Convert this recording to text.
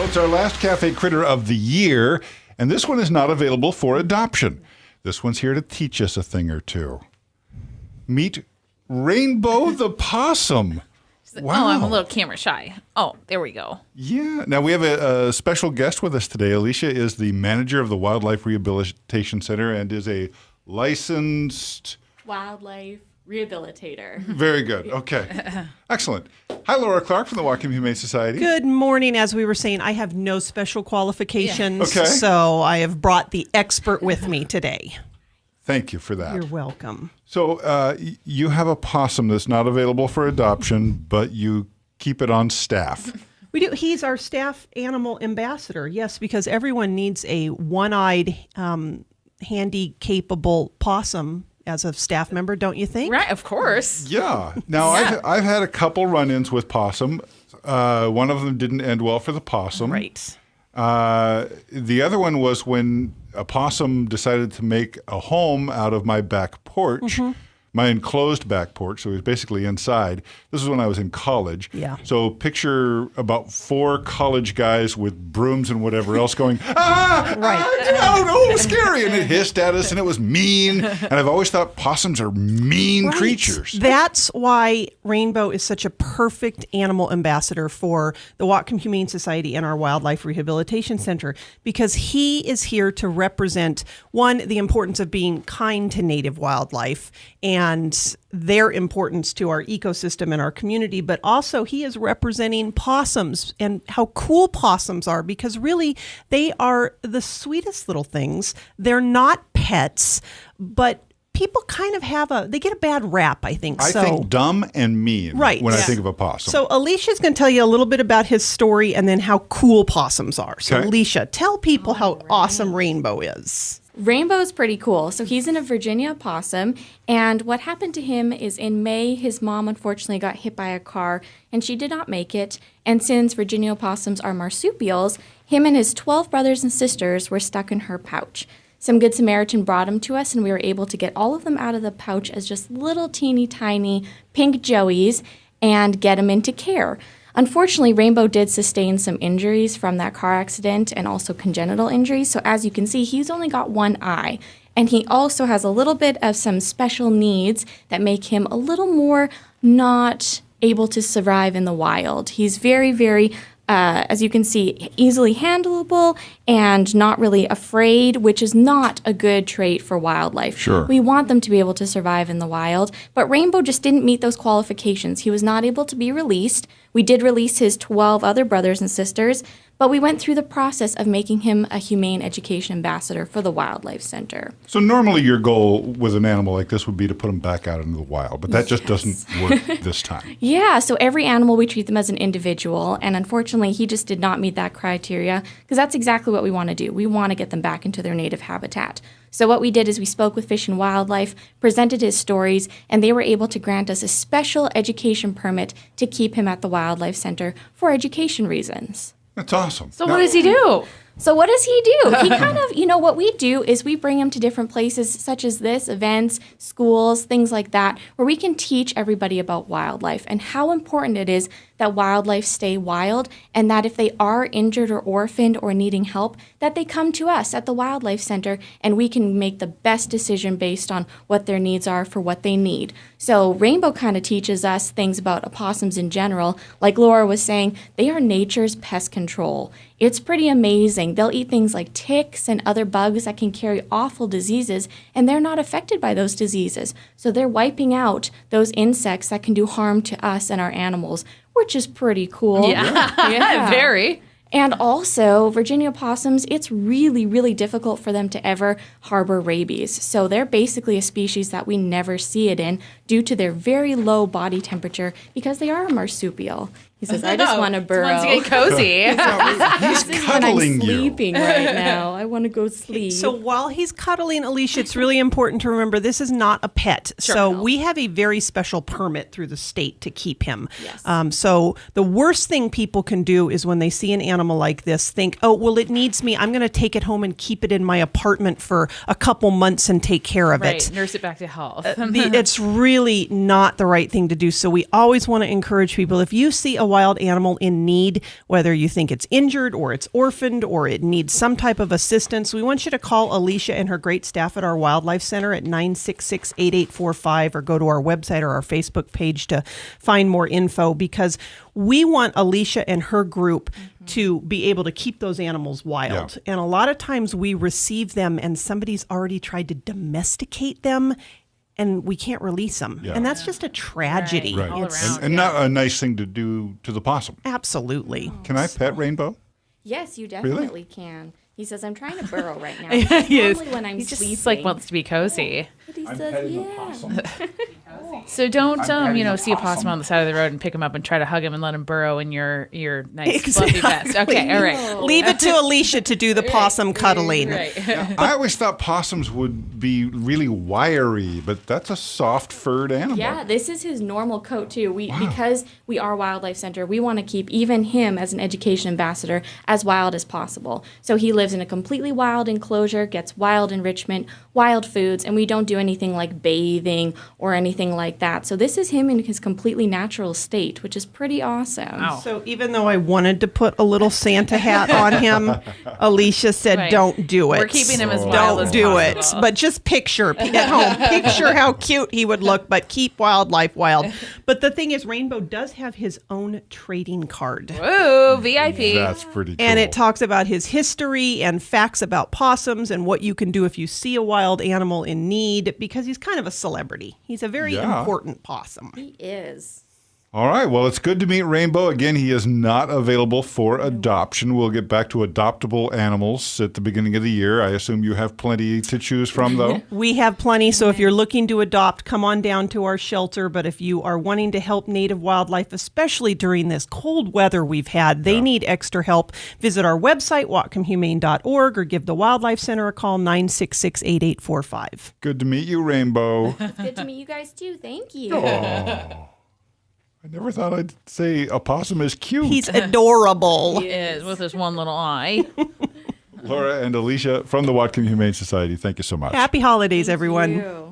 it's our last KAFE Kritter of the year, and this one is not available for adoption. This one's here to teach us a thing or two. Meet Rainbow the possum. Wow. Oh, I'm a little camera shy. Oh, there we go. Yeah. Now, we have a special guest with us today. Alicia is the manager of the Wildlife Rehabilitation Center and is a licensed... wildlife rehabilitator. Very good. Okay. Excellent. Hi, Laura Clark from the Whatcom Humane Society. Good morning. As we were saying, I have no special qualifications, Okay. so I have brought the expert with me today. Thank you for that. You're welcome. So you have a possum that's not available for adoption, but you keep it on staff. We do. He's our staff animal ambassador. Yes, because everyone needs a one-eyed, handy-capable possum as a staff member, don't you think? Right, of course. Yeah. Now, Yeah. I've had a couple run-ins with possum. One of them didn't end well for the possum. Right. The other one was when a possum decided to make a home out of my back porch, my enclosed back porch, so it was basically inside. This is when I was in college. Yeah. So picture about 4 college guys with brooms and whatever else going, Right. it was scary. And it hissed at us and it was mean. And I've always thought possums are mean creatures. That's why Rainbow is such a perfect animal ambassador for the Whatcom Humane Society and our Wildlife Rehabilitation Center, because he is here to represent, one, the importance of being kind to native wildlife and their importance to our ecosystem and our community, but also he is representing possums and how cool possums are, because really they are the sweetest little things. They're not pets, but people kind of they get a bad rap, I think. I think dumb and mean Right. when I Yeah. think of a possum. So Alicia's going to tell you a little bit about his story and then how cool possums are. So Okay. Alicia, tell people how awesome Rainbow is. Rainbow's pretty cool. So he's in a Virginia possum, and what happened to him is in May, his mom unfortunately got hit by a car, and she did not make it. And since Virginia opossums are marsupials, him and his 12 brothers and sisters were stuck in her pouch. Some Good Samaritan brought him to us, and we were able to get all of them out of the pouch as just little teeny tiny pink joeys and get them into care. Unfortunately, Rainbow did sustain some injuries from that car accident and also congenital injuries. So as you can see, he's only got one eye. And he also has a little bit of some special needs that make him a little more not able to survive in the wild. He's very, very as you can see, easily handleable and not really afraid, which is not a good trait for wildlife. Sure. We want them to be able to survive in the wild, but Rainbow just didn't meet those qualifications. He was not able to be released. We did release his 12 other brothers and sisters, but we went through the process of making him a humane education ambassador for the Wildlife Center. So normally your goal with an animal like this would be to put them back out into the wild, but that just doesn't work this time. Yeah, so every animal, we treat them as an individual, and unfortunately, he just did not meet that criteria, because that's exactly what we want to do. We want to get them back into their native habitat. So what we did is we spoke with Fish and Wildlife, presented his stories, and they were able to grant us a special education permit to keep him at the Wildlife Center for education reasons. That's awesome. So what does he do? So what does he do? He kind of, what we do is we bring him to different places such as this, events, schools, things like that, where we can teach everybody about wildlife and how important it is that wildlife stay wild, and that if they are injured or orphaned or needing help, that they come to us at the Wildlife Center and we can make the best decision based on what their needs are for what they need. So Rainbow kind of teaches us things about opossums in general. Like Laura was saying, they are nature's pest control. It's pretty amazing. They'll eat things like ticks and other bugs that can carry awful diseases, and they're not affected by those diseases. So they're wiping out those insects that can do harm to us and our animals, which is pretty cool. Yeah. Very. And also, Virginia opossums, it's really, really difficult for them to ever harbor rabies. So they're basically a species that we never see it in due to their very low body temperature because they are a marsupial. He says, I just want to burrow. Wants to get cozy. He's This is when I'm cuddling you. sleeping right now. I want to go sleep. So while he's cuddling Alicia, it's really important to remember this is not a pet. So we have a very special permit through the state to keep him. Yes. So the worst thing people can do is when they see an animal like this, think, oh, well, it needs me. I'm going to take it home and keep it in my apartment for a couple months and take care of Right. it. Nurse it back to health. It's really not the right thing to do. So we always want to encourage people, if you see a wild animal in need, whether you think it's injured or it's orphaned or it needs some type of assistance, we want you to call Alicia and her great staff at our Wildlife Center at 966-8845 or go to our website or our Facebook page to find more info, because we want Alicia and her group to be able to keep those animals wild. Yeah. And a lot of times we receive them and somebody's already tried to domesticate them and we can't release them. Yeah. And that's just a tragedy. Right. All It's- around. And not a nice thing to do to the possum. Absolutely. Can I pet Rainbow? Yes, you definitely can. He says, I'm trying to burrow right now. Yes. Normally when I'm He sleeping. just like wants to be cozy. But he says, yeah. So don't see a possum on the side of the road and pick him up and try to hug him and let him burrow in your nice fluffy vest. Okay, all right. Leave it to Alicia to do the possum cuddling. Right. I always thought possums would be really wiry, but that's a soft furred animal. Yeah, this is his normal coat too. Because we are Wildlife Center, we want to keep even him as an education ambassador as wild as possible. So he lives in a completely wild enclosure, gets wild enrichment, wild foods, and we don't do anything like bathing or anything like that. So this is him in his completely natural state, which is pretty awesome. Wow. So even though I wanted to put a little Santa hat on him, Alicia said, Right. don't do it. We're keeping him as wild Don't as do it. possible. But just picture at home, picture how cute he would look, but keep wildlife wild. But the thing is, Rainbow does have his own trading card. Ooh, VIP. That's pretty cool. And it talks about his history and facts about possums and what you can do if you see a wild animal in need, because he's kind of a celebrity. He's a very important possum. He is. All right. Well, it's good to meet Rainbow. Again, he is not available for adoption. We'll get back to adoptable animals at the beginning of the year. I assume you have plenty to choose from, though. We have plenty, so if you're looking to adopt, come on down to our shelter. But if you are wanting to help native wildlife, especially during this cold weather we've had, they need extra help. Visit our website, whatcomhumane.org, or give the Wildlife Center a call, 966-8845. Good to meet you, Rainbow. Good to meet you guys too. Thank you. I never thought I'd say a possum is cute. He's adorable. He is, with his one little eye. Laura and Alicia from the Whatcom Humane Society, thank you so much. Happy holidays, everyone. You.